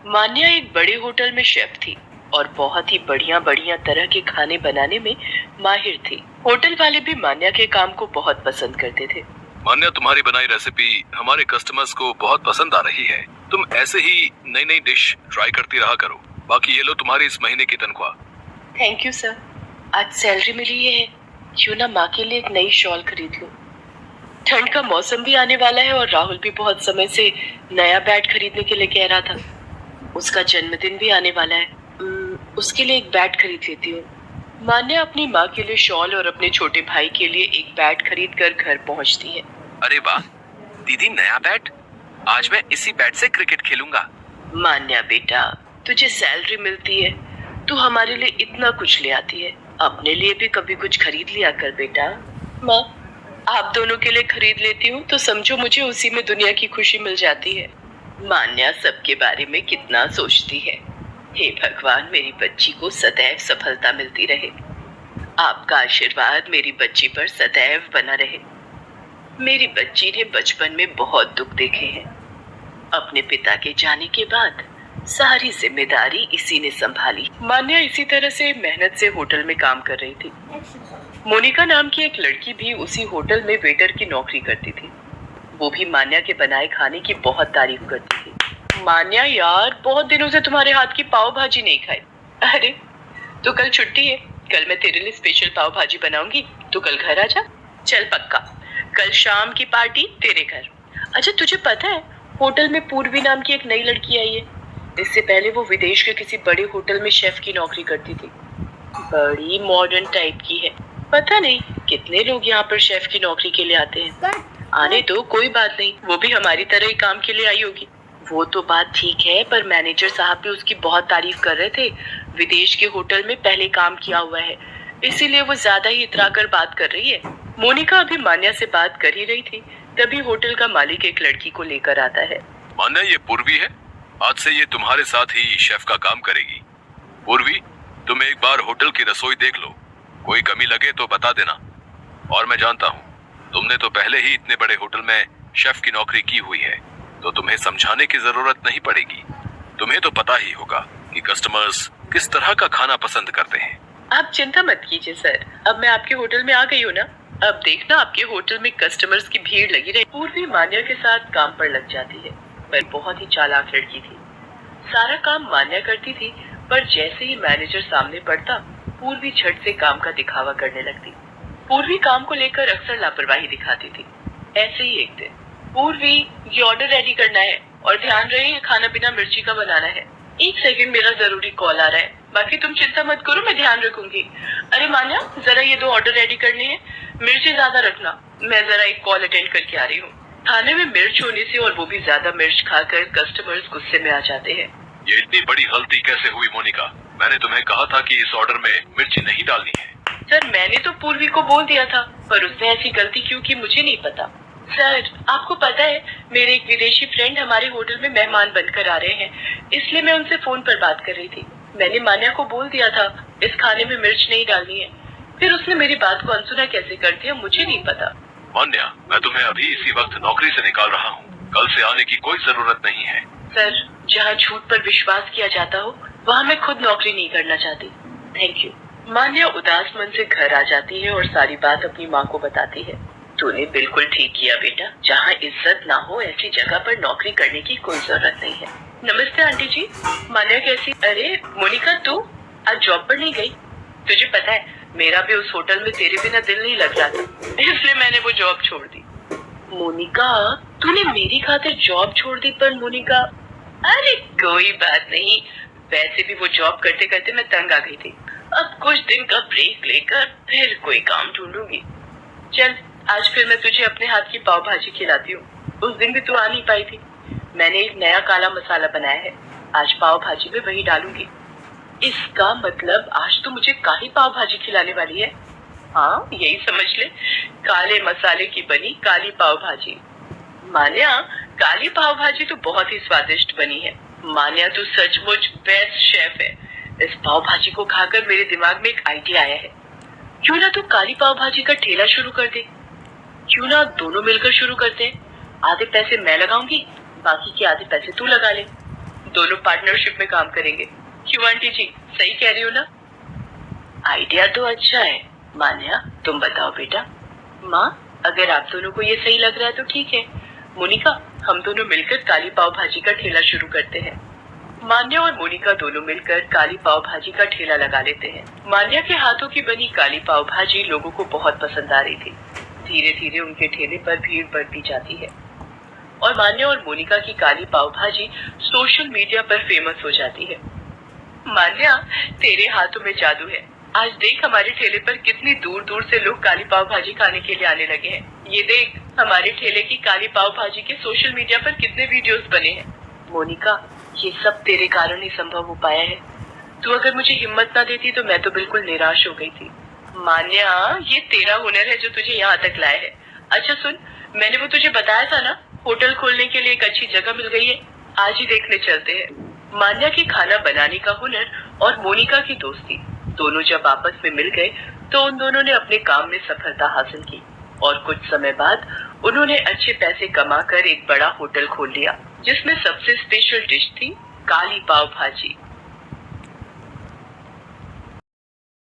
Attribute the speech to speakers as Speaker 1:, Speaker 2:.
Speaker 1: मान्या एक बड़े होटल में शेफ थी और बहुत ही बढ़िया बढ़िया तरह के खाने बनाने में माहिर थी। होटल वाले भी मान्या के काम को बहुत पसंद करते थे।
Speaker 2: मान्या, तुम्हारी बनाई रेसिपी हमारे कस्टमर्स को बहुत पसंद आ रही है। तुम ऐसे ही नई नई डिश ट्राई करती रहा करो। बाकी ये लो तुम्हारी इस महीने की तनख्वाह।
Speaker 1: Thank you sir. आज सैलरी मिली है, क्यों ना माँ के लिए एक नई शॉल खरीद लूं। ठंड का मौसम भी आने वाला है और राहुल भी बहुत समय से नया बैट खरीदने के लिए कह रहा था। उसका जन्मदिन भी आने वाला है। उसके लिए एक बैट खरीद लेती हूँ। मान्या अपनी माँ के लिए शॉल और अपने छोटे भाई के लिए एक बैट खरीद कर घर पहुँचती है।
Speaker 2: अरे वाह दीदी, नया बैट! आज मैं इसी बैट से क्रिकेट खेलूंगा।
Speaker 1: मान्या बेटा, तुझे सैलरी मिलती है, तू हमारे लिए इतना कुछ ले आती है, अपने लिए भी कभी कुछ खरीद लिया कर बेटा। माँ, आप दोनों के लिए खरीद लेती हूँ तो समझो मुझे उसी में दुनिया की खुशी मिल जाती है। मान्या सबके बारे में कितना सोचती है। हे भगवान, मेरी बच्ची को सदैव सफलता मिलती रहे। आपका आशीर्वाद मेरी बच्ची पर सदैव बना रहे। मेरी बच्ची ने बचपन में बहुत दुख देखे हैं। अपने पिता के जाने के बाद सारी जिम्मेदारी इसी ने संभाली। मान्या इसी तरह से मेहनत से होटल में काम कर रही थी। मोनिका नाम की एक लड़की भी उसी होटल में वेटर की नौकरी करती थी। वो भी मान्या के बनाए खाने की बहुत तारीफ करती थी। मान्या यार, बहुत दिनों से तुम्हारे हाथ की पाव भाजी नहीं खाई। अरे तो कल छुट्टी है, कल मैं तेरे लिए स्पेशल पाव भाजी बनाऊंगी, तो कल घर आ जा। चल पक्का, कल शाम की पार्टी तेरे घर। अच्छा तुझे पता है, होटल में पूर्वी नाम की एक नई लड़की आई है। इससे पहले वो विदेश के किसी बड़े होटल में शेफ की नौकरी करती थी। बड़ी मॉडर्न टाइप की है। पता नहीं कितने लोग यहाँ पर शेफ की नौकरी के लिए आते हैं। आने दो, कोई बात नहीं, वो भी हमारी तरह ही काम के लिए आई होगी। वो तो बात ठीक है, पर मैनेजर साहब भी उसकी बहुत तारीफ कर रहे थे। विदेश के होटल में पहले काम किया हुआ है, इसीलिए वो ज्यादा ही इतरा कर बात कर रही है। मोनिका अभी मान्या से बात कर ही रही थी, तभी होटल का मालिक एक लड़की को लेकर आता है।
Speaker 2: मान्या, ये पूर्वी है। आज से ये तुम्हारे साथ ही शेफ का काम करेगी। पूर्वी, तुम एक बार होटल की रसोई देख लो, कोई कमी लगे तो बता देना। और मैं जानता हूँ तुमने तो पहले ही इतने बड़े होटल में शेफ की नौकरी की हुई है, तो तुम्हें समझाने की जरूरत नहीं पड़ेगी। तुम्हें तो पता ही होगा कि कस्टमर्स किस तरह का खाना पसंद करते हैं।
Speaker 1: आप चिंता मत कीजिए सर, अब मैं आपके होटल में आ गई हूँ ना। अब देखना आपके होटल में कस्टमर्स की भीड़ लगी रही। पूर्वी मान्या के साथ काम पर लग जाती है, पर बहुत ही चालाक लड़की थी। सारा काम मान्या करती थी, पर जैसे ही मैनेजर सामने पड़ता, पूर्वी झट से काम का दिखावा करने लगती। पूर्वी काम को लेकर अक्सर लापरवाही दिखाती थी। ऐसे ही एक दिन, पूर्वी ये ऑर्डर रेडी करना है और ध्यान रहे खाना बिना मिर्ची का बनाना है। एक सेकंड, मेरा जरूरी कॉल आ रहा है, बाकी तुम चिंता मत करो, मैं ध्यान रखूंगी। अरे मान्या, जरा ये 2 ऑर्डर रेडी करने हैं, मिर्ची ज्यादा रखना। मैं जरा एक कॉल अटेंड करके आ रही हूँ। खाने में मिर्च होने से और वो भी ज्यादा मिर्च खाकर कस्टमर्स गुस्से में आ जाते हैं।
Speaker 2: ये इतनी बड़ी गलती कैसे हुई मोनिका? मैंने तुम्हें कहा था कि इस ऑर्डर में मिर्ची नहीं डालनी है।
Speaker 1: सर, मैंने तो पूर्वी को बोल दिया था, पर उसने ऐसी गलती क्यों की मुझे नहीं पता। सर, आपको पता है मेरे एक विदेशी फ्रेंड हमारे होटल में मेहमान बनकर आ रहे हैं, इसलिए मैं उनसे फोन पर बात कर रही थी। मैंने मान्या को बोल दिया था इस खाने में मिर्च नहीं डालनी है, फिर उसने मेरी बात को अनसुना कैसे कर दिया मुझे नहीं पता।
Speaker 2: मान्या, मैं तुम्हें अभी इसी वक्त नौकरी से निकाल रहा हूँ, कल से आने की कोई जरूरत नहीं है।
Speaker 1: सर, जहाँ झूठ पर विश्वास किया जाता हो वहाँ मैं खुद नौकरी नहीं करना चाहती। Thank you. मान्या उदास मन से घर आ जाती है और सारी बात अपनी माँ को बताती है। तूने बिल्कुल ठीक किया बेटा, जहाँ इज्जत ना हो ऐसी जगह पर नौकरी करने की कोई जरूरत नहीं है। नमस्ते आंटी जी। मान्या कैसी? अरे मोनिका, तू आज जॉब पर नहीं गई? तुझे पता है मेरा भी उस होटल में तेरे बिना दिल नहीं लग रहा था, इसलिए मैंने वो जॉब छोड़ दी। मोनिका, तूने मेरी खातिर जॉब छोड़ दी? पर मोनिका, अरे कोई बात नहीं, वैसे भी वो जॉब करते करते मैं तंग आ गई थी। अब कुछ दिन का ब्रेक लेकर फिर कोई काम ढूंढूंगी। चल, आज फिर मैं तुझे अपने हाथ की पाव भाजी खिलाती हूँ। उस दिन भी तू आ नहीं पाई थी। मैंने एक नया काला मसाला बनाया है, आज पाव भाजी में वही डालूंगी। इसका मतलब आज तो मुझे काली पाव भाजी खिलाने वाली है। हाँ, यही समझ ले, काले मसाले की बनी काली पाव भाजी। मान्या, काली पाव भाजी तो बहुत ही स्वादिष्ट बनी है। मान्या, तू सचमुच बेस्ट शेफ है। इस पाव भाजी को खाकर मेरे दिमाग में एक आइडिया आया है। क्यों ना तू काली पाव भाजी का ठेला शुरू कर दे? क्यों ना दोनों मिलकर शुरू करते हैं? आधे पैसे मैं लगाऊंगी, बाकी के आधे पैसे तू लगा ले। दोनों पार्टनरशिप में काम करेंगे। क्यों आंटी जी, सही कह रही हो ना? आइडिया तो अच्छा है मान्या, तुम बताओ बेटा। माँ, अगर आप दोनों को ये सही लग रहा है तो ठीक है। मोनिका, हम दोनों मिलकर काली पाव भाजी का ठेला शुरू करते हैं। मान्या और मोनिका दोनों मिलकर काली पाव भाजी का ठेला लगा लेते हैं। मान्या के हाथों की बनी काली पाव भाजी लोगों को बहुत पसंद आ रही थी। धीरे धीरे उनके ठेले पर भीड़ बढ़ती जाती है और मान्या और मोनिका की काली पाव भाजी सोशल मीडिया पर फेमस हो जाती है। मान्या, तेरे हाथों में जादू है। आज देख, हमारे ठेले पर कितनी दूर दूर से लोग काली पाव भाजी खाने के लिए आने लगे हैं। ये देख, हमारे ठेले की काली पाव भाजी के सोशल मीडिया पर कितने वीडियोस बने हैं। मोनिका, ये सब तेरे कारण ही संभव हो पाया है। तू अगर मुझे हिम्मत ना देती तो मैं तो बिल्कुल निराश हो गई थी। मान्या, ये तेरा हुनर है जो तुझे यहाँ तक लाया है। अच्छा सुन, मैंने वो तुझे बताया था ना, होटल खोलने के लिए एक अच्छी जगह मिल गई है। आज ही देखने चलते हैं। मान्या की खाना बनाने का हुनर और मोनिका की दोस्ती दोनों जब आपस में मिल गए तो उन दोनों ने अपने काम में सफलता हासिल की और कुछ समय बाद उन्होंने अच्छे पैसे कमाकर एक बड़ा होटल खोल लिया जिसमें सबसे स्पेशल डिश थी काली पाव भाजी।